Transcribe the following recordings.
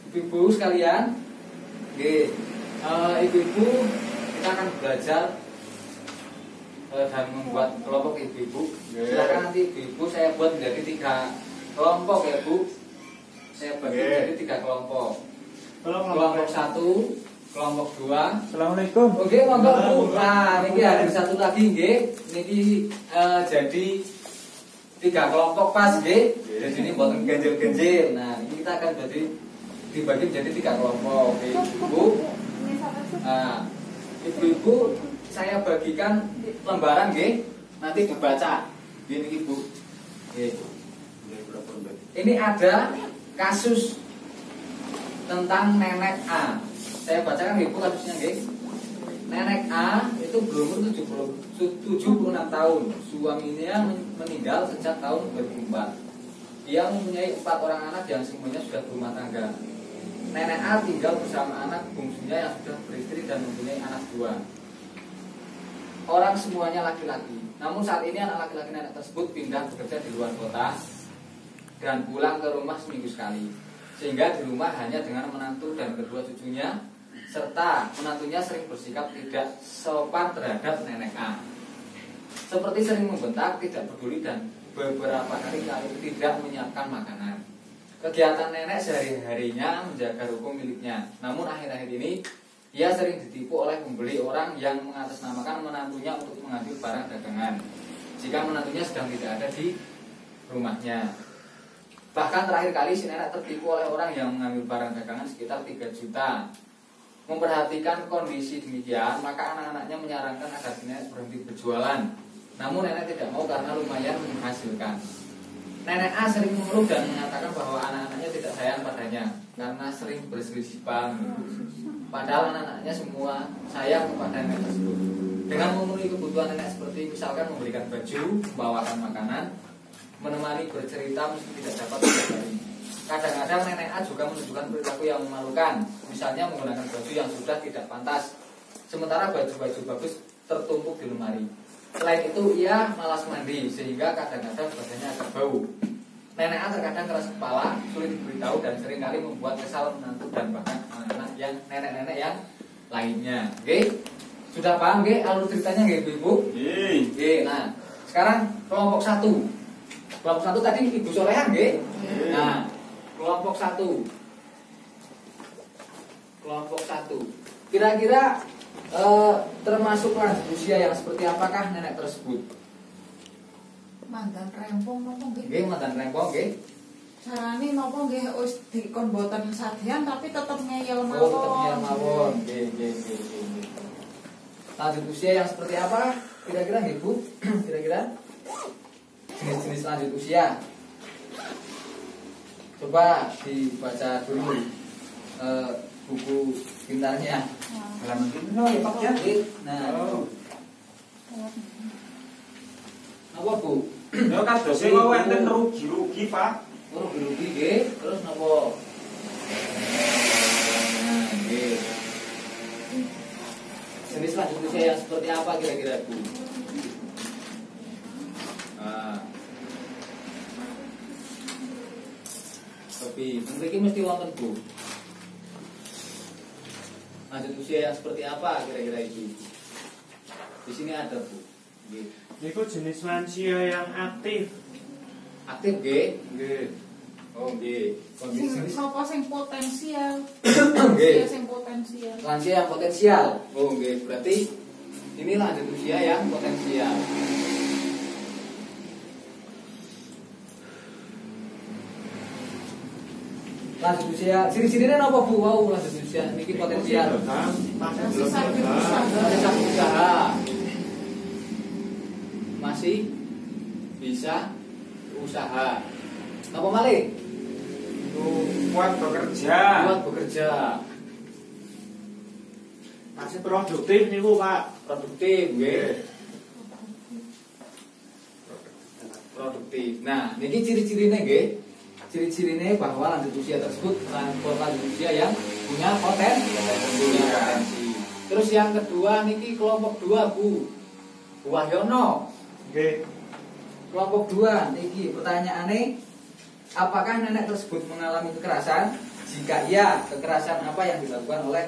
Ibu-ibu sekalian, ibu-ibu kita akan belajar dan membuat kelompok ibu-ibu. Silakan nanti ibu-ibu saya buat menjadi 3 kelompok ya Bu. Saya bagi menjadi 3 kelompok. Kelompok 1, kelompok 2. Assalamualaikum. Oke, monggo Bu. Nah, ini ada satu lagi nggih. Niki jadi 3 kelompok pas nggih. Jadi ini mboten ganjil-ganjil. Nah, ini kita akan jadi dibagi menjadi 3 kelompok. Oke, Bu. Nah, ibu-ibu saya bagikan lembaran nggih. Nanti dibaca. Gini Ibu. Nggih. Ini ada kasus tentang nenek A. Saya bacakan Ibu kasusnya nggih. Nenek A itu berumur 76 tahun. Suaminya meninggal sejak tahun 2004. Dia mempunyai 4 orang anak yang semuanya sudah berumah tangga. Nenek A tinggal bersama anak bungsunya yang sudah beristri dan mempunyai anak 2. Orang semuanya laki-laki. Namun saat ini anak laki-laki nenek tersebut pindah bekerja di luar kota dan pulang ke rumah seminggu sekali. Sehingga di rumah hanya dengan menantu dan kedua cucunya, serta menantunya sering bersikap tidak sopan terhadap nenek A. Seperti sering membentak, tidak peduli, dan beberapa kali tidak menyiapkan makanan. Kegiatan nenek sehari-harinya menjaga ruko miliknya. Namun akhir-akhir ini ia sering ditipu oleh pembeli orang yang mengatasnamakan menantunya untuk mengambil barang dagangan jika menantunya sedang tidak ada di rumahnya. Bahkan terakhir kali si nenek tertipu oleh orang yang mengambil barang dagangan sekitar 3 juta. Memperhatikan kondisi demikian, maka anak-anaknya menyarankan agar si nenek berhenti berjualan. Namun nenek tidak mau karena lumayan menghasilkan. Nenek A sering mengeluh dan mengatakan bahwa anak-anaknya tidak sayang padanya karena sering berselisih paham. Padahal anak-anaknya semua sayang kepada nenek tersebut. Dengan memenuhi kebutuhan nenek seperti misalkan memberikan baju, membawakan makanan, menemani bercerita meski tidak dapat dihadiri. Kadang-kadang nenek A juga menunjukkan perilaku yang memalukan, misalnya menggunakan baju yang sudah tidak pantas, sementara baju-baju bagus tertumpuk di lemari. Selain itu ia malas mandi sehingga kadang-kadang badannya agak bau. Nenek A terkadang keras kepala, sulit diberitahu dan seringkali membuat kesal menantu dan bahkan anak-anak yang nenek-nenek yang lainnya. Oke? Sudah paham nggih alur ceritanya nggih Ibu? Oke. Nah, sekarang kelompok 1. Kelompok 1 tadi Ibu Solehan nggih? Nah, kelompok 1. Kelompok 1. Kira-kira termasuk lanjut usia yang seperti apakah nenek tersebut? Mandan rempong napa nggih? Nggih, mandan rempong nggih. Carane napa nggih wis dikon boten sadian tapi tetep ngeyel mawon. Oh, tetep ngeyel mawon. Nggih. Lanjut usia yang seperti apa? Kira-kira nggih Bu? Kira-kira jenis-jenis lanjut usia. Coba dibaca dulu buku pintarnya. Halaman ini ya Pak ya. Nah. Apa Bu? Ya kadose wae enten rugi-rugi Pak. Rugi nggih. Terus napa? Nah, nggih. Jenis lanjut usia yang seperti apa kira-kira Bu? Nah. Tapi mriki mesti wonten Bu. Lanjut usia yang seperti apa kira-kira itu? Di sini ada Bu. Nggih. Niku jenis lansia yang aktif. Aktif nggih? Nggih. Oh nggih. Sing sapa sing potensial? Nggih. Sing potensial. Lansia yang potensial. Oh nggih, berarti ini lanjut usia yang potensial. Lanjut usia, ciri-cirinya apa Bu? Wow, lanjut usia niki potensial. Masih sakit usaha. Masih sakit usaha. Masih bisa usaha. Napa malih? Kuat bekerja. Kuat bekerja. Masih produktif niku Pak. Produktif nggih. Produktif. Nah, niki ciri-cirine nggih. Ciri-cirinya bahwa lanjut usia tersebut lanjut usia yang punya potensi. Terus yang kedua niki kelompok 2 Bu. Wahyono. Nggih. Kelompok 2 niki pertanyaane apakah nenek tersebut mengalami kekerasan? Jika iya, kekerasan apa yang dilakukan oleh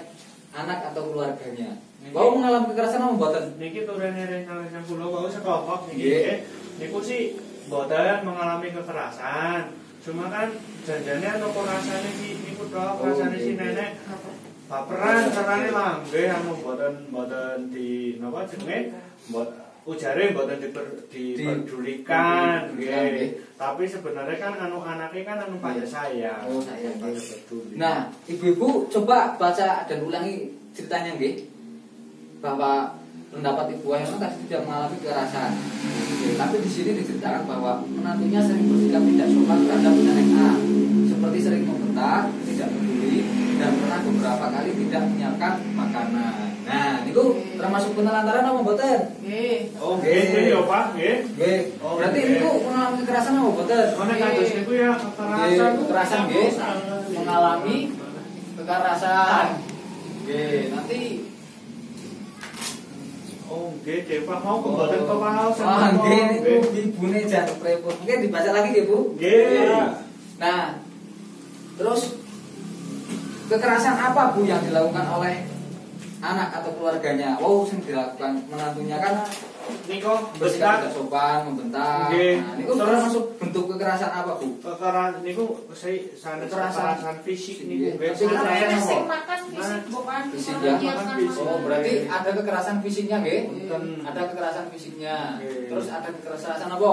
anak atau keluarganya? Bahwa mengalami kekerasan apa mboten? Niki turune rencana kula wau sekokok niki. Nggih. Niku sih mboten mengalami kekerasan. Cuma kan janjane anu rasane iki niku tok rasane si nenek baperan carane lah nggih anu mboten di napa jenenge ujare mboten dipedulikan nggih. Tapi sebenarnya kan anu anake kan anu pada saya. Oh, saya nggih. Nah, ibu-ibu coba baca dan ulangi ceritanya nggih. Bahwa pendapat Ibu Ayana tadi tidak mengalami kekerasan. Tapi di sini diceritakan bahwa menantunya sering bersikap tidak sopan terhadap nenek A, seperti sering membentak, tidak peduli, dan pernah beberapa kali tidak menyiapkan makanan. Nah, itu termasuk penelantaran apa mboten? Nggih. Oh, nggih ya Pak, nggih. Nggih. Berarti niku mengalami kekerasan apa mboten? Nek kados niku ya Kekerasan nggih. Mengalami kekerasan. Nggih, nanti oh, nggih, Pak mau kemboten kepaos. nggih niku ibune jan pripun. Mungkin dibaca lagi nggih, Bu. Nggih. Nah, terus kekerasan apa Bu yang dilakukan oleh anak atau keluarganya? Wow, sing dilakukan menantunya kan Niko bersikap tidak sopan, membentak. Nggih. Nah, niku termasuk bentuk kekerasan apa, Bu? kekerasan niku kekerasan fisik niku nggih. Kekerasan apa? Sing makan fisik bukan Fisik ya? menyiapkan Fisik. Oh, berarti ada kekerasan fisiknya nggih? Mboten. Ada kekerasan fisiknya. Nggih. Terus ada kekerasan apa?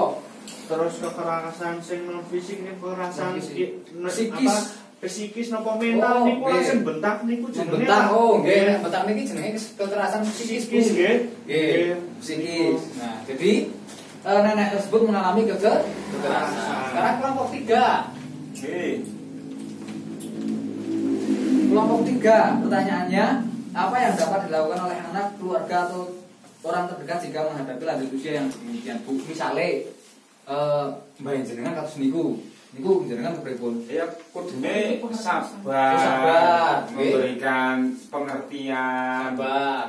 Terus kekerasan sing non fisik niku kekerasan Non fisik. Psikis. Psikis napa mental niku nggih. langsung bentak niku jenenge. Membentak. Oh, nggih. Nek bentak niki jenenge kekerasan psikis. Bu. Psikis nggih. Nggih, psikis. Nah, jadi nenek tersebut mengalami kekerasan. Sekarang kelompok 3. Nggih. Kelompok 3, pertanyaannya, apa yang dapat dilakukan oleh anak, keluarga atau orang terdekat jika menghadapi lanjut usia yang demikian, Bu? Misale mbah jenengan kados niku jenengan kepripun? Ya kudune Sabar, sabar, nggih. memberikan pengertian.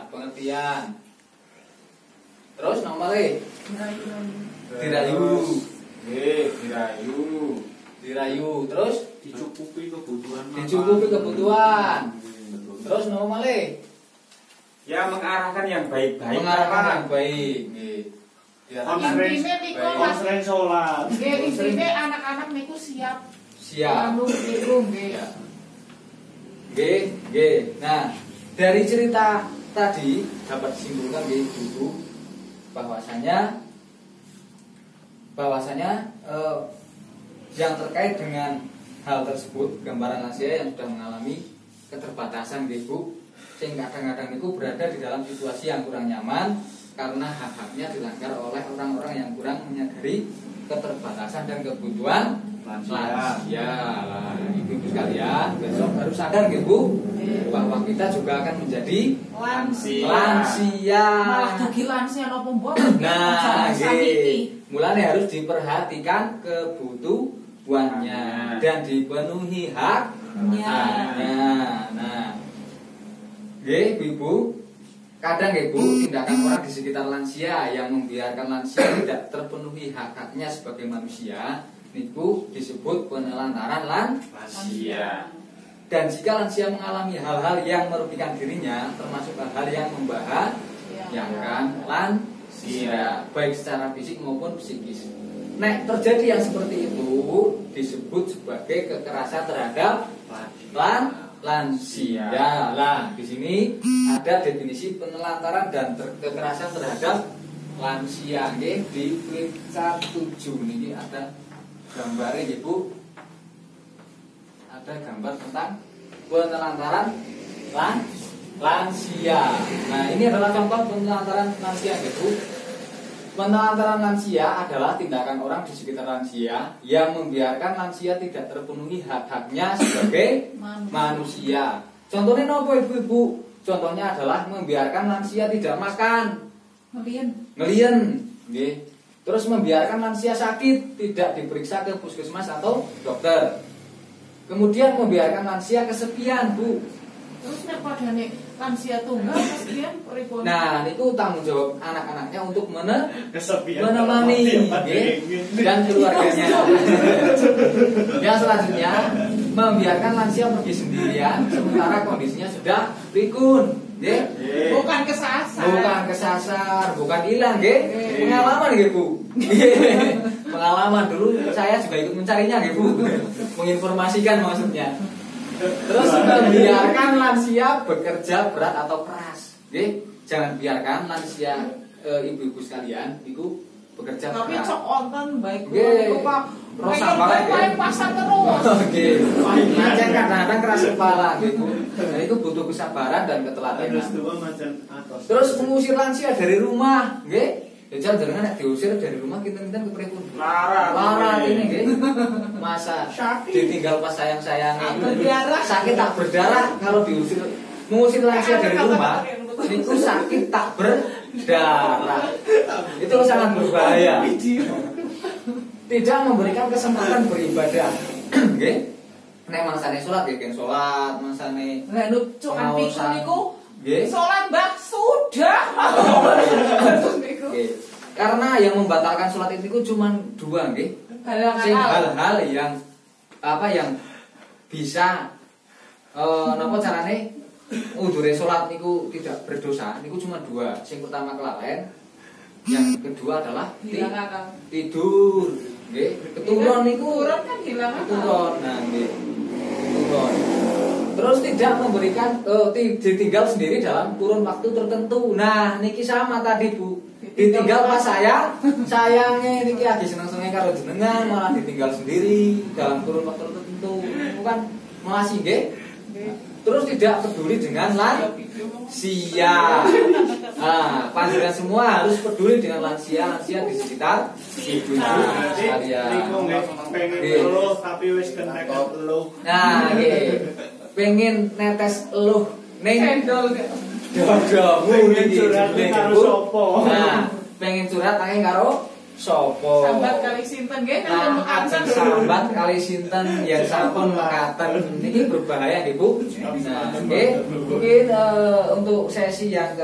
Pengertian. Terus nomore dirayu. Nggih, Dirayu. Terus Dicukupi kebutuhan. kebutuhan. Terus nomore Ya mengarahkan yang baik-baik. mengarahkan Pak. yang baik. Nggih. Intine niku Mas. Konseling sholat. Nggih, intine anak-anak niku siap. Siap. Anu niku nggih. Ya. Nggih. Nah, dari cerita tadi dapat disimpulkan nggih Ibu bahwasanya yang terkait dengan hal tersebut, gambaran lansia yang sudah mengalami keterbatasan nggih Bu, sing kadang-kadang itu berada di dalam situasi yang kurang nyaman karena hak-haknya dilanggar oleh orang-orang yang kurang menyadari keterbatasan dan kebutuhan lansia. Lah, ibu-ibu sekalian, besok harus sadar nggih Bu, bahwa kita juga akan menjadi lansia. Malah dugi lansia napa mboten? Nah, sakiti. mulane harus diperhatikan kebutuhannya dan dipenuhi haknya. Nah, nggih Ibu, kadang Ibu tindakan orang di sekitar lansia yang membiarkan lansia tidak terpenuhi hak-haknya sebagai manusia niku disebut penelantaran lansia. Dan jika lansia mengalami hal-hal yang merugikan dirinya, termasuk hal-hal yang membahayakan lansia, baik secara fisik maupun psikis. Nek terjadi yang seperti itu disebut sebagai kekerasan terhadap lansia. Lah, di sini ada definisi penelantaran dan kekerasan terhadap lansia nggih di peringkat 7 niki ada gambarnya nggih Bu. Ada gambar tentang penelantaran lansia. Nah, ini adalah contoh penelantaran lansia nggih Bu. Penelantaran lansia adalah tindakan orang di sekitar lansia yang membiarkan lansia tidak terpenuhi hak-haknya sebagai manusia. Contohnya apa Ibu-ibu? Contohnya adalah membiarkan lansia tidak makan, ngelien, nggih. Terus membiarkan lansia sakit, tidak diperiksa ke puskesmas atau dokter. Kemudian membiarkan lansia kesepian, Bu. Terus nek padane lansia tunggal mestian pripun? Nah, niku tanggung jawab anak-anaknya untuk Kesepian menemani nggih, dan keluarganya. Yang selanjutnya membiarkan lansia pergi sendirian sementara kondisinya sudah pikun, nggih. Bukan kesasar. Bukan kesasar, bukan hilang, nggih. Pengalaman nggih, Bu. Pengalaman dulu saya juga ikut mencarinya nggih, Bu. Menginformasikan maksudnya. Terus membiarkan lansia bekerja berat atau keras, nggih. Jangan biarkan lansia ibu-ibu sekalian itu bekerja Tapi berat. cok onten baik Nggih. niku Pak. Rosa Pengen banget, main nggih. pasar terus. Oke, ngancen kadang-kadang keras kepala gitu. Dan itu butuh kesabaran dan ketelatenan. Terus mengusir lansia dari rumah, nggih. Ya jangan nek diusir dari rumah kinten-kinten kepripun. Lara ini nggih. Masa ditinggal pas sayang-sayange. Berdarah. Sakit tak berdarah kalau diusir. Mengusir lansia dari rumah itu sakit tak berdarah. Itu sangat berbahaya. Tidak memberikan kesempatan beribadah. Nggih. Nek mangsane salat nggih kan salat, mangsane Lah nu cukan pikun niku nggih. salat Mbak sudah. Terus niku. Nggih. Karena yang membatalkan salat itu cuma dua nggih. Sing hal-hal yang yang bisa napa carane udure salat niku tidak berdosa niku cuma dua. Sing pertama kelalen, yang kedua adalah Hilang akal. tidur. Nggih, keturun niku Turun kan hilang akal. keturun. Nah, nggih. Keturun. Terus tidak memberikan ditinggal sendiri dalam kurun waktu tertentu. Nah, niki sama tadi, Bu. Ditinggal pas sayangnya niki lagi seneng-seneng karo jenengan malah ditinggal sendiri dalam kurun waktu tertentu. Bukan masih nggih. Terus tidak peduli dengan lansia. Nah, panjenengan semua harus peduli dengan lansia di sekitar ibunya sekalian. Pengen eluh tapi wis kena eluh. Nah, nggih. Pengen netes eluh ning Cendol. dadamu Pengen iki curhat jenenge, karo Bu. sapa? Nah, pengen curhat nanging karo sapa? Sambat kali sinten nggih Nah, ajeng sambat kali sinten yang sampun mekaten niki berbahaya nggih, Bu. Nah, nggih. Mungkin untuk sesi yang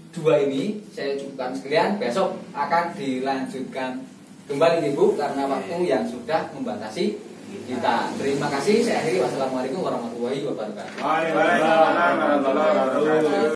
kedua ini saya cukupkan sekalian. Besok akan dilanjutkan kembali nih, Bu, karena waktu yang sudah membatasi kita. Terima kasih. Saya akhiri. Wassalamualaikum warahmatullahi wabarakatuh. Waalaikumsalam warahmatullahi wabarakatuh.